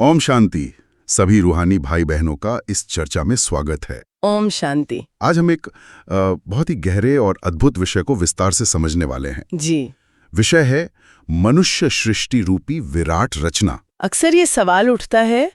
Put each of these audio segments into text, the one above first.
ओम शांति। सभी रूहानी भाई बहनों का इस चर्चा में स्वागत है। ओम शांति। आज हम एक बहुत ही गहरे और अद्भुत विषय को विस्तार से समझने वाले हैं। जी। विषय है मनुष्य सृष्टि रूपी विराट रचना। अक्सर ये सवाल उठता है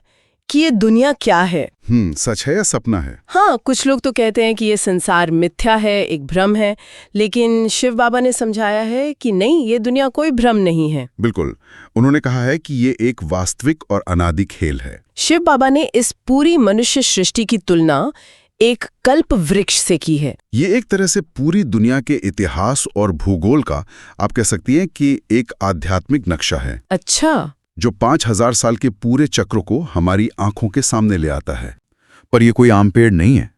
कि ये दुनिया क्या है। सच है या सपना है? हाँ, कुछ लोग तो कहते हैं कि ये संसार मिथ्या है, एक भ्रम है, लेकिन शिव बाबा ने समझाया है कि नहीं, ये दुनिया कोई भ्रम नहीं है। बिल्कुल, उन्होंने कहा है कि ये एक वास्तविक और अनादि खेल है। शिव बाबा ने इस पूरी मनुष्य सृष्टि की तुलना एक कल्प वृक्ष से की है। ये एक तरह से पूरी दुनिया के इतिहास और भूगोल का, आप कह सकती हैं कि एक आध्यात्मिक नक्शा है। अच्छा। जो 5000 साल के पूरे चक्र को हमारी आंखों के सामने ले आता है। पर यह कोई आम पेड़ नहीं है,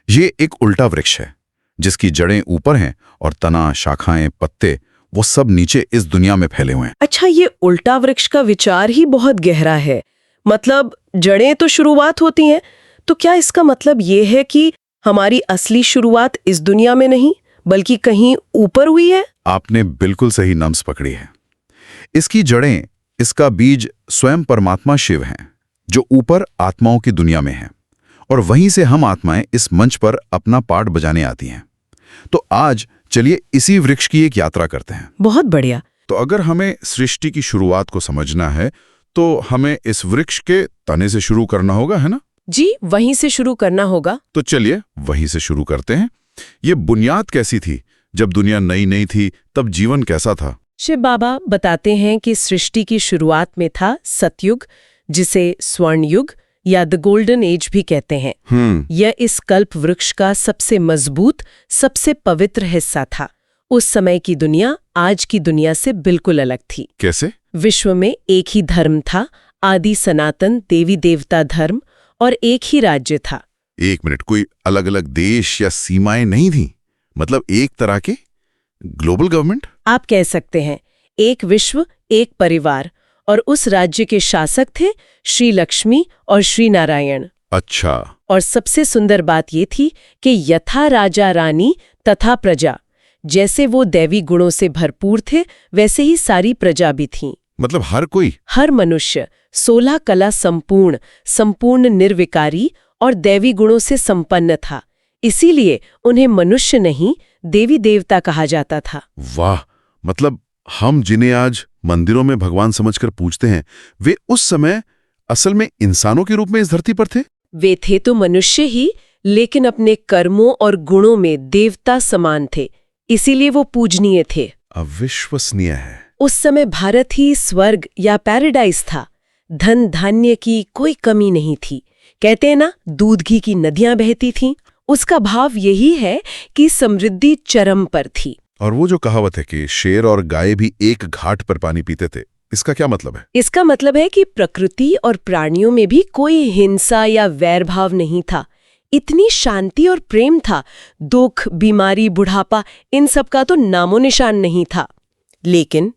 ये एक उल्टा वृक्ष है जिसकी जड़ें ऊपर हैं और तना, शाखाएं, पत्ते वो सब नीचे इस दुनिया में फैले हुए हैं। अच्छा, ये उल्टा वृक्ष का विचार ही बहुत गहरा है। मतलब जड़ें तो शुरुआत होती हैं, तो क्या इसका मतलब ये है कि हमारी असली शुरुआत इस दुनिया में नहीं बल्कि कहीं ऊपर हुई है? आपने बिल्कुल सही नब्ज पकड़ी है। इसकी जड़ें, इसका बीज स्वयं परमात्मा शिव हैं, जो ऊपर आत्माओं की दुनिया में हैं, और वहीं से हम आत्माएं इस मंच पर अपना पार्ट बजाने आती हैं। तो आज चलिए इसी वृक्ष की एक यात्रा करते हैं। बहुत बढ़िया। तो अगर हमें सृष्टि की शुरुआत को समझना है तो हमें इस वृक्ष के तने से शुरू करना होगा, है ना? जी, वहीं से शुरू करना होगा। तो चलिए वहीं से शुरू करते हैं। ये बुनियाद कैसी थी? जब दुनिया नई नई थी तब जीवन कैसा था? शिव बाबा बताते हैं कि सृष्टि की शुरुआत में था सतयुग, जिसे स्वर्ण युग या द गोल्डन एज भी कहते हैं। यह इस कल्प वृक्ष का सबसे मजबूत, सबसे पवित्र हिस्सा था। उस समय की दुनिया आज की दुनिया से बिल्कुल अलग थी। कैसे? विश्व में एक ही धर्म था, आदि सनातन देवी देवता धर्म, और एक ही राज्य था। एक मिनट, कोई अलग अलग देश या सीमाएं नहीं थी? मतलब एक तरह के ग्लोबल गवर्नमेंट आप कह सकते हैं। एक विश्व, एक परिवार, और उस राज्य के शासक थे श्री लक्ष्मी और श्री नारायण। अच्छा। और सबसे सुंदर बात ये थी कि यथा राजा रानी तथा प्रजा, जैसे वो दैवी गुणों से भरपूर थे वैसे ही सारी प्रजा भी थी। मतलब हर मनुष्य 16 कला संपूर्ण निर्विकारी और दैवी गुणों से संपन्न था। इसीलिए उन्हें मनुष्य नहीं देवी देवता कहा जाता था। वाह! मतलब हम जिन्हें आज मंदिरों में भगवान समझकर पूजते हैं, वे उस समय असल में इंसानों के रूप में इस धरती पर थे। वे थे तो मनुष्य ही, लेकिन अपने कर्मों और गुणों में देवता समान थे, इसीलिए वो पूजनीय थे। अविश्वसनीय है। उस समय भारत ही स्वर्ग या पैराडाइज था। धन धान्य की कोई कमी नहीं थी। कहते हैं ना, दूध घी की नदियां बहती थीं। उसका भाव यही है कि समृद्धि चरम पर थी। और वो जो कहावत है कि शेर और गाय भी एक घाट पर पानी पीते थे, इसका क्या मतलब है? इसका मतलब है कि प्रकृति और प्राणियों में भी कोई हिंसा या वैर भाव नहीं था। इतनी शांति और प्रेम था। दुख, बीमारी, बुढ़ापा, इन सब का तो नामो निशान नहीं था। लेकिन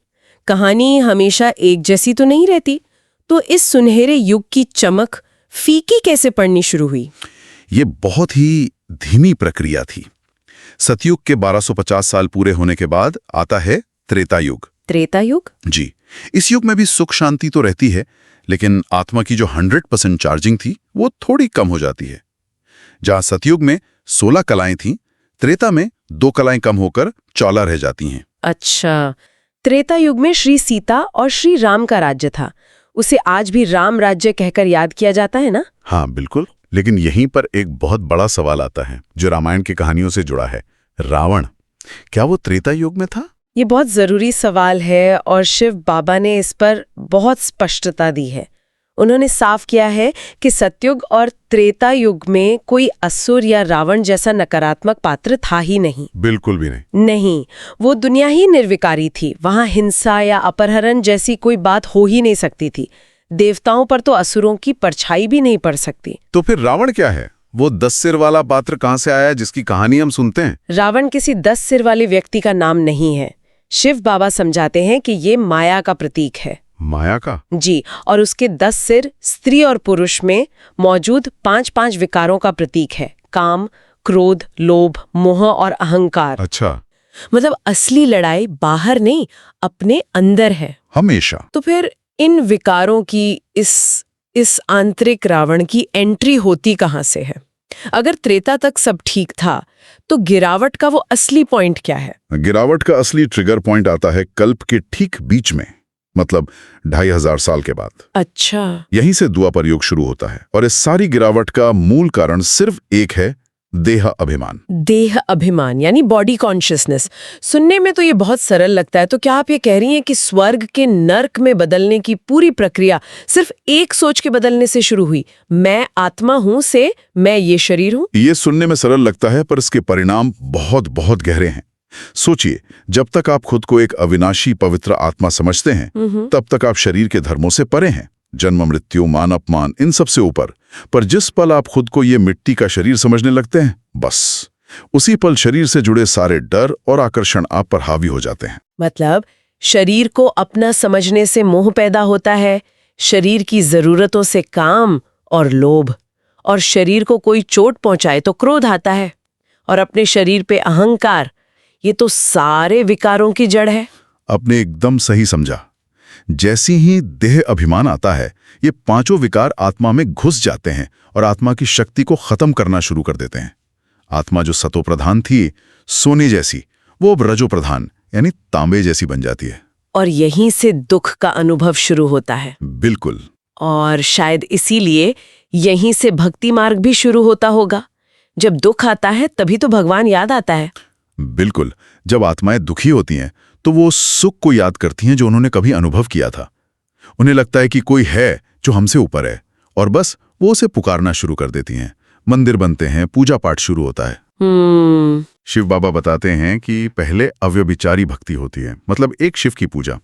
कहानी हमेशा एक जैसी तो नहीं रहती। तो इस सुनहरे युग की चमक फीकी कैसे पड़नी शुरू हुई? ये बहुत ही धीमी प्रक्रिया थी। सतयुग के 1250 साल पूरे होने के बाद आता है त्रेता युग। त्रेता युग? जी। इस युग में भी सुख शांति तो रहती है, लेकिन आत्मा की जो 100% चार्जिंग थी वो थोड़ी कम हो जाती है। जहां सतयुग में 16 कलाएं थीं, त्रेता में 2 कलाएं कम होकर 14 रह जाती हैं। अच्छा, त्रेता युग में श्री सीता और श्री राम का राज्य था। उसे आज भी राम राज्य कहकर याद किया जाता है ना? हाँ बिल्कुल। लेकिन यहीं पर एक बहुत बड़ा सवाल आता है जो रामायण की कहानियों से जुड़ा है। रावण, क्या वो त्रेता युग में था? ये बहुत जरूरी सवाल है और शिव बाबा ने इस पर बहुत स्पष्टता दी है। उन्होंने साफ किया है कि सतयुग और त्रेता युग में कोई असुर या रावण जैसा नकारात्मक पात्र था ही नहीं। बिल्कुल भी नहीं। वो दुनिया ही निर्विकारी थी। वहां हिंसा या अपहरण जैसी कोई बात हो ही नहीं सकती थी। देवताओं पर तो असुरों की परछाई भी नहीं पड़ सकती। तो फिर रावण क्या है? वो 10 सिर वाला पात्र कहां से आया जिसकी कहानी हम सुनते हैं? रावण किसी 10 सिर वाले व्यक्ति का नाम नहीं है। शिव बाबा समझाते हैं कि ये माया का प्रतीक है। माया का? जी, और उसके 10 सिर स्त्री और पुरुष में मौजूद 5-5 विकारों का प्रतीक है। काम, क्रोध, लोभ, मोह और अहंकार। अच्छा। मतलब असली लड़ाई बाहर नहीं, अपने अंदर है हमेशा। तो फिर इन विकारों की, इस इस आंतरिक रावण की एंट्री होती कहाँ से है? अगर त्रेता तक सब ठीक था, तो गिरावट का वो असली पॉइंट क्या है? गिरावट का असली ट्रिगर पॉइंट आता है कल्प के ठीक बीच में, मतलब 2500 साल के बाद। अच्छा। यहीं से द्वापर युग शुरू होता है और इस सारी गिरावट का मूल कारण सिर्फ एक है, देह अभिमान। देह अभिमान यानी बॉडी कॉन्शियसनेस। सुनने में तो ये बहुत सरल लगता है, तो क्या आप ये कह रही हैं कि स्वर्ग के नर्क में बदलने की पूरी प्रक्रिया सिर्फ एक सोच के बदलने से शुरू हुई, मैं आत्मा हूं से मैं ये शरीर हूं? ये सुनने में सरल लगता है, पर इसके परिणाम बहुत बहुत गहरे हैं। सोचिए, जब तक आप खुद को एक अविनाशी पवित्र आत्मा समझते हैं, तब तक आप शरीर के धर्मों से परे हैं, जन्म मृत्यु मान अपमान इन सब से ऊपर। पर जिस पल आप खुद को ये मिट्टी का शरीर समझने लगते हैं, बस उसी पल शरीर से जुड़े सारे डर और आकर्षण आप पर हावी हो जाते हैं। मतलब शरीर को अपना समझने से मोह पैदा होता है, शरीर की जरूरतों से काम और लोभ, और शरीर को कोई चोट पहुंचाए तो क्रोध आता है, और अपने शरीर पे अहंकार। ये तो सारे विकारों की जड़ है। आपने एकदम सही समझा। जैसी ही देह अभिमान आता है, ये पांचों विकार आत्मा में घुस जाते हैं और आत्मा की शक्ति को खत्म करना शुरू कर देते हैं। आत्मा जो सतो प्रधान थी, सोने जैसी, वो अब रजो प्रधान यानी तांबे जैसी बन जाती है। और यहीं से दुख का अनुभव शुरू होता है। बिल्कुल। और शायद इसीलिए यहीं से भक्ति मार्ग भी शुरू होता होगा। जब दुख आता है तभी तो भगवान याद आता है। बिल्कुल। जब आत्माएं दुखी होती हैं तो वो सुख को याद करती हैं जो उन्होंने कभी अनुभव किया था। उन्हें लगता है कि कोई है जो हमसे ऊपर है, और बस वो उसे पुकारना शुरू कर देती हैं। मंदिर बनते हैं, पूजा पाठ शुरू होता है। शिव बाबा बताते हैं कि पहले अव्यभिचारी भक्ति होती है, मतलब एक शिव की पूजा।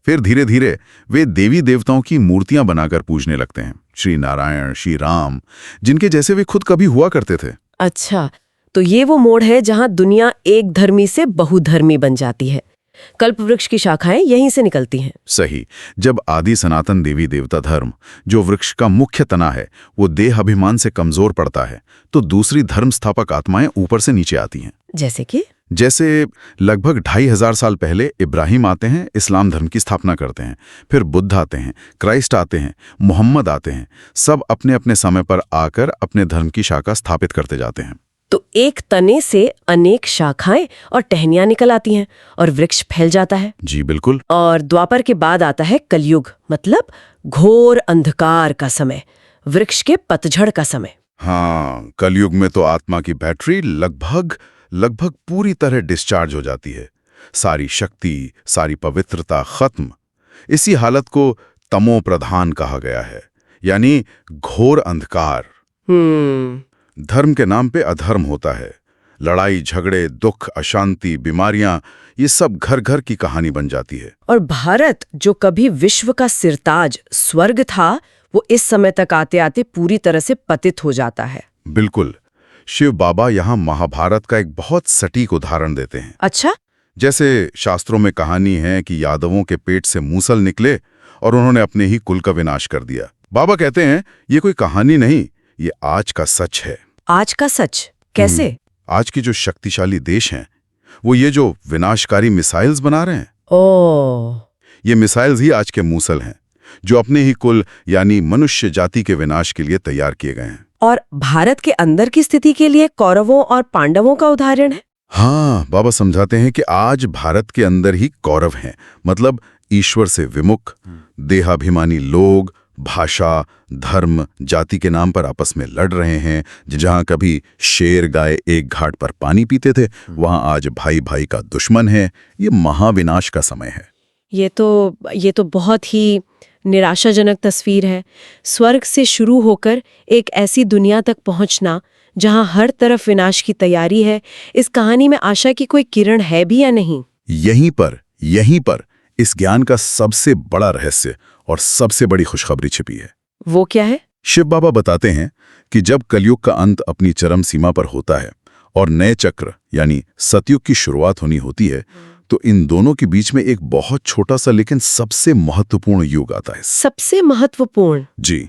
फिर धीरे धीरे वे देवी देवताओं की मूर्तियां बनाकर पूजने लगते हैं, श्री नारायण, श्री राम, जिनके जैसे वे खुद कभी हुआ करते थे। अच्छा, तो ये वो मोड़ है जहां दुनिया एक धर्मी से बहुधर्मी बन जाती है। कल्प वृक्ष की शाखाएं यहीं से निकलती हैं। सही। जब आदि सनातन देवी देवता धर्म, जो वृक्ष का मुख्य तना है, वो देह अभिमान से कमजोर पड़ता है, तो दूसरी धर्म स्थापक आत्माएं ऊपर से नीचे आती हैं। जैसे लगभग 2500 साल पहले इब्राहिम आते हैं, इस्लाम धर्म की स्थापना करते हैं। फिर बुद्ध आते हैं, क्राइस्ट आते हैं, मोहम्मद आते हैं। सब अपने अपने समय पर आकर अपने धर्म की शाखा स्थापित करते जाते हैं। तो एक तने से अनेक शाखाएं और टहनियां निकल आती हैं और वृक्ष फैल जाता है। जी बिल्कुल। और द्वापर के बाद आता है कलयुग, मतलब घोर अंधकार का समय, वृक्ष के पतझड़ का समय। हाँ, कलयुग में तो आत्मा की बैटरी लगभग पूरी तरह डिस्चार्ज हो जाती है। सारी शक्ति, सारी पवित्रता खत्म। इसी हालत को तमो प्रधान कहा गया है, यानी घोर अंधकार। धर्म के नाम पे अधर्म होता है। लड़ाई झगड़े, दुख, अशांति, बीमारियां, ये सब घर घर की कहानी बन जाती है। और भारत, जो कभी विश्व का सिरताज स्वर्ग था, वो इस समय तक आते आते पूरी तरह से पतित हो जाता है। बिल्कुल। शिव बाबा यहाँ महाभारत का एक बहुत सटीक उदाहरण देते हैं। अच्छा? जैसे शास्त्रों में कहानी है कि यादवों के पेट से मूसल निकले और उन्होंने अपने ही कुल का विनाश कर दिया। बाबा कहते हैं ये कोई कहानी नहीं, ये आज का सच है। आज का सच कैसे? आज की जो शक्तिशाली देश हैं, वो ये जो विनाशकारी मिसाइल्स बना रहे हैं, ये मिसाइल्स ही आज के मूसल हैं, जो अपने ही कुल यानी मनुष्य जाति के विनाश के लिए तैयार किए गए हैं। और भारत के अंदर की स्थिति के लिए कौरवों और पांडवों का उदाहरण है। हाँ, बाबा समझाते हैं कि आज भारत के अंदर ही कौरव हैं, मतलब ईश्वर से विमुख, देहाभिमानी लोग भाषा, धर्म, जाति के नाम पर आपस में लड़ रहे हैं। जहां कभी शेर गाय एक घाट पर पानी पीते थे, वहां आज भाई भाई का दुश्मन है। ये महाविनाश का समय है। ये तो बहुत ही निराशाजनक तस्वीर है। स्वर्ग से शुरू होकर एक ऐसी दुनिया तक पहुंचना जहां हर तरफ विनाश की तैयारी है। इस कहानी में आशा की कोई किरण है भी या नहीं? यहीं पर इस ज्ञान का सबसे बड़ा रहस्य और सबसे बड़ी खुशखबरी छिपी है। वो क्या है? शिव बाबा बताते हैं कि जब कलयुग का अंत अपनी चरम सीमा पर होता है और नए चक्र यानी सतयुग की शुरुआत होनी होती है, तो इन दोनों के बीच में एक बहुत छोटा सा लेकिन सबसे महत्वपूर्ण युग आता है। सबसे महत्वपूर्ण? जी,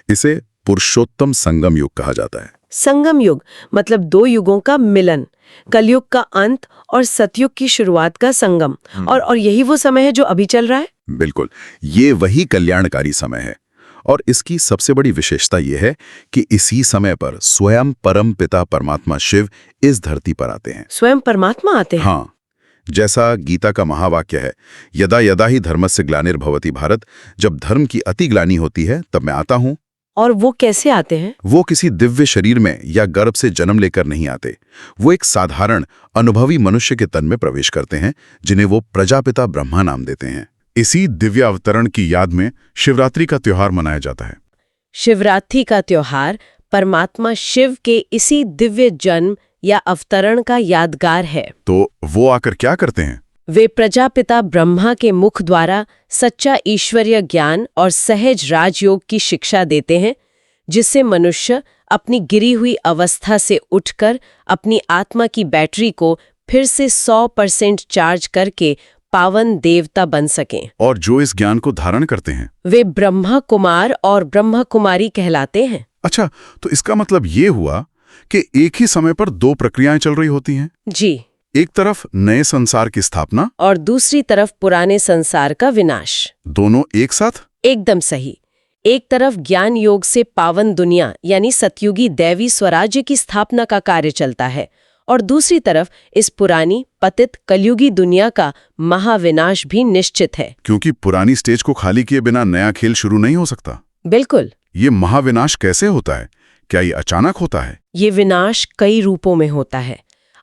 इसे पुरुषोत्तम संगम युग कहा जाता है। संगम युग मतलब दो युगों का मिलन, कलयुग का अंत और सतयुग की शुरुआत का संगम। और यही वो समय है जो अभी चल रहा है। बिल्कुल, ये वही कल्याणकारी समय है। और इसकी सबसे बड़ी विशेषता यह है कि इसी समय पर स्वयं परम पिता परमात्मा शिव इस धरती पर आते हैं। स्वयं परमात्मा आते हैं? हाँ, जैसा गीता का महावाक्य है, यदा यदा ही धर्मस्य ग्लानिर्भवति भारत, जब धर्म की अति ग्लानि होती है तब मैं आता हूं। और वो कैसे आते हैं? वो किसी दिव्य शरीर में या गर्भ से जन्म लेकर नहीं आते। वो एक साधारण अनुभवी मनुष्य के तन में प्रवेश करते हैं, जिन्हें वो प्रजापिता ब्रह्मा नाम देते हैं। इसी दिव्य अवतरण की याद में शिवरात्रि का त्योहार मनाया जाता है। शिवरात्रि का त्योहार परमात्मा शिव के इसी दिव्य जन्म या अवतरण का यादगार है। तो वो आकर क्या करते हैं? वे प्रजापिता ब्रह्मा के मुख द्वारा सच्चा ईश्वरीय ज्ञान और सहज राजयोग की शिक्षा देते हैं, जिससे मनुष्य अपनी गिरी हुई अवस्था से उठकर अपनी आत्मा की बैटरी को फिर से 100% चार्ज करके पावन देवता बन सकें। और जो इस ज्ञान को धारण करते हैं वे ब्रह्मा कुमार और ब्रह्मा कुमारी कहलाते हैं। अच्छा, तो इसका मतलब ये हुआ कि एक ही समय पर दो प्रक्रियाएं चल रही होती हैं। जी। एक तरफ नए संसार की स्थापना और दूसरी तरफ पुराने संसार का विनाश। दोनों एक साथ? एकदम सही। एक तरफ ज्ञान योग से पावन दुनिया यानी सतयुगी दैवी स्वराज्य की स्थापना का कार्य चलता है, और दूसरी तरफ इस पुरानी पतित कलयुगी दुनिया का महाविनाश भी निश्चित है। क्योंकि पुरानी स्टेज को खाली किए बिना नया खेल शुरू नहीं हो सकता। बिल्कुल। ये महाविनाश कैसे होता है? क्या ये अचानक होता है? ये विनाश कई रूपों में होता है।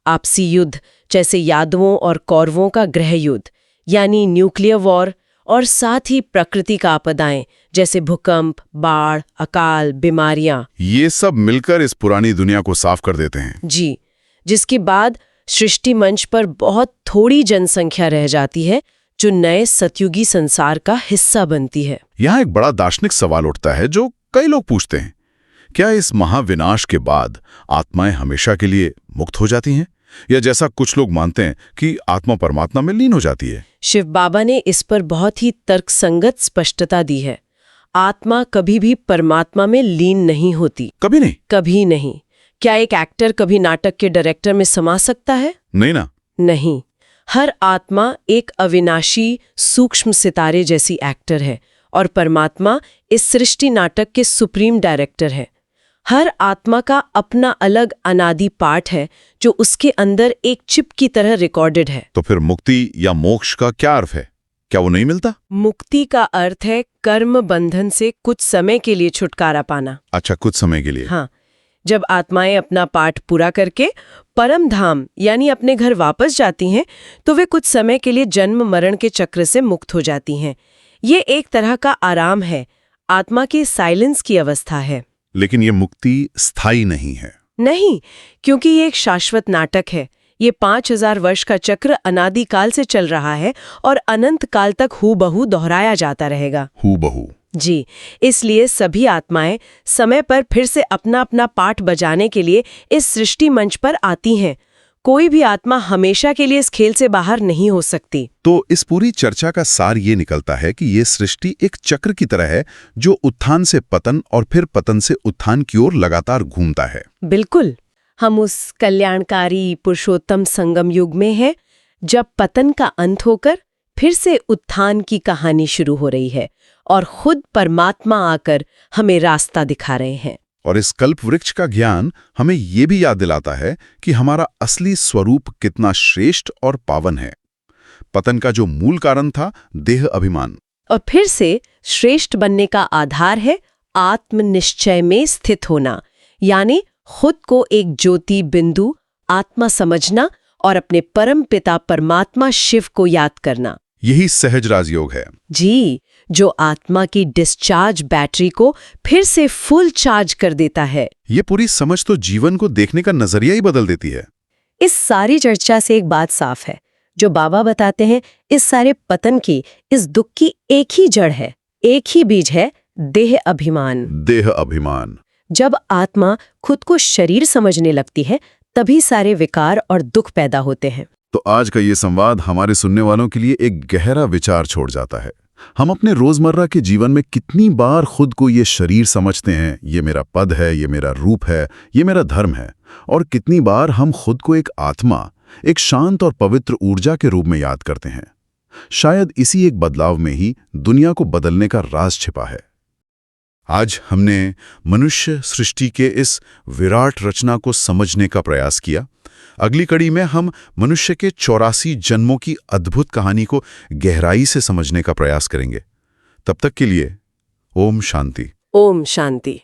आपसी युद्ध, जैसे यादवों और कौरवों का गृह युद्ध यानी न्यूक्लियर वॉर, और साथ ही प्रकृति का आपदाएं जैसे भूकंप, बाढ़, अकाल, बीमारियां, ये सब मिलकर इस पुरानी दुनिया को साफ कर देते हैं। जी, जिसके बाद सृष्टि मंच पर बहुत थोड़ी जनसंख्या रह जाती है जो नए सतयुगी संसार का हिस्सा बनती है। यहाँ एक बड़ा दार्शनिक सवाल उठता है जो कई लोग पूछते हैं, क्या इस महाविनाश के बाद आत्माएं हमेशा के लिए मुक्त हो जाती हैं, या जैसा कुछ लोग मानते हैं कि आत्मा परमात्मा में लीन हो जाती है? शिव बाबा ने इस पर बहुत ही तर्कसंगत स्पष्टता दी है। आत्मा कभी भी परमात्मा में लीन नहीं होती। कभी नहीं? कभी नहीं। क्या एक एक्टर कभी नाटक के डायरेक्टर में समा सकता है? नहीं ना। नहीं। हर आत्मा एक अविनाशी सूक्ष्म सितारे जैसी एक्टर है, और परमात्मा इस सृष्टि नाटक के सुप्रीम डायरेक्टर है। हर आत्मा का अपना अलग अनादि पाठ है जो उसके अंदर एक चिप की तरह रिकॉर्डेड है। तो फिर मुक्ति या मोक्ष का क्या अर्थ है? क्या वो नहीं मिलता? मुक्ति का अर्थ है कर्म बंधन से कुछ समय के लिए छुटकारा पाना। अच्छा, कुछ समय के लिए। हाँ, जब आत्माएं अपना पाठ पूरा करके परम धाम यानी अपने घर वापस जाती हैं, तो वे कुछ समय के लिए जन्म मरण के चक्र से मुक्त हो जाती हैं। ये एक तरह का आराम है, आत्मा के साइलेंस की अवस्था है। लेकिन ये मुक्ति स्थायी नहीं है। नहीं, क्योंकि ये एक शाश्वत नाटक है। ये 5000 वर्ष का चक्र अनादिकाल से चल रहा है और अनंत काल तक हूबहू दोहराया जाता रहेगा। हूबहू? जी, इसलिए सभी आत्माएं समय पर फिर से अपना अपना पाठ बजाने के लिए इस सृष्टि मंच पर आती हैं। कोई भी आत्मा हमेशा के लिए इस खेल से बाहर नहीं हो सकती। तो इस पूरी चर्चा का सार ये निकलता है कि ये सृष्टि एक चक्र की तरह है जो उत्थान से पतन और फिर पतन से उत्थान की ओर लगातार घूमता है। बिल्कुल। हम उस कल्याणकारी पुरुषोत्तम संगम युग में हैं, जब पतन का अंत होकर फिर से उत्थान की कहानी शुरू हो रही है, और खुद परमात्मा आकर हमें रास्ता दिखा रहे हैं। और इस कल्प वृक्ष का ज्ञान हमें ये भी याद दिलाता है कि हमारा असली स्वरूप कितना श्रेष्ठ और पावन है। पतन का जो मूल कारण था देह अभिमान, और फिर से श्रेष्ठ बनने का आधार है आत्मनिश्चय में स्थित होना, यानी खुद को एक ज्योति बिंदु आत्मा समझना और अपने परम पिता परमात्मा शिव को याद करना। यही सहज राजयोग है। जी, जो आत्मा की डिस्चार्ज बैटरी को फिर से फुल चार्ज कर देता है। ये पूरी समझ तो जीवन को देखने का नजरिया ही बदल देती है। इस सारी चर्चा से एक बात साफ है, जो बाबा बताते हैं, इस सारे पतन की, इस दुख की एक ही जड़ है, एक ही बीज है, देह अभिमान। देह अभिमान। जब आत्मा खुद को शरीर समझने लगती है, तभी सारे विकार और दुख पैदा होते हैं। तो आज का ये संवाद हमारे सुनने वालों के लिए एक गहरा विचार छोड़ जाता है। हम अपने रोजमर्रा के जीवन में कितनी बार खुद को ये शरीर समझते हैं, ये मेरा पद है, ये मेरा रूप है, ये मेरा धर्म है, और कितनी बार हम खुद को एक आत्मा, एक शांत और पवित्र ऊर्जा के रूप में याद करते हैं। शायद इसी एक बदलाव में ही दुनिया को बदलने का राज छिपा है। आज हमने मनुष्य सृष्टि के इस विराट रचना को समझने का प्रयास किया। अगली कड़ी में हम मनुष्य के 84 जन्मों की अद्भुत कहानी को गहराई से समझने का प्रयास करेंगे। तब तक के लिए ओम शांति। ओम शांति।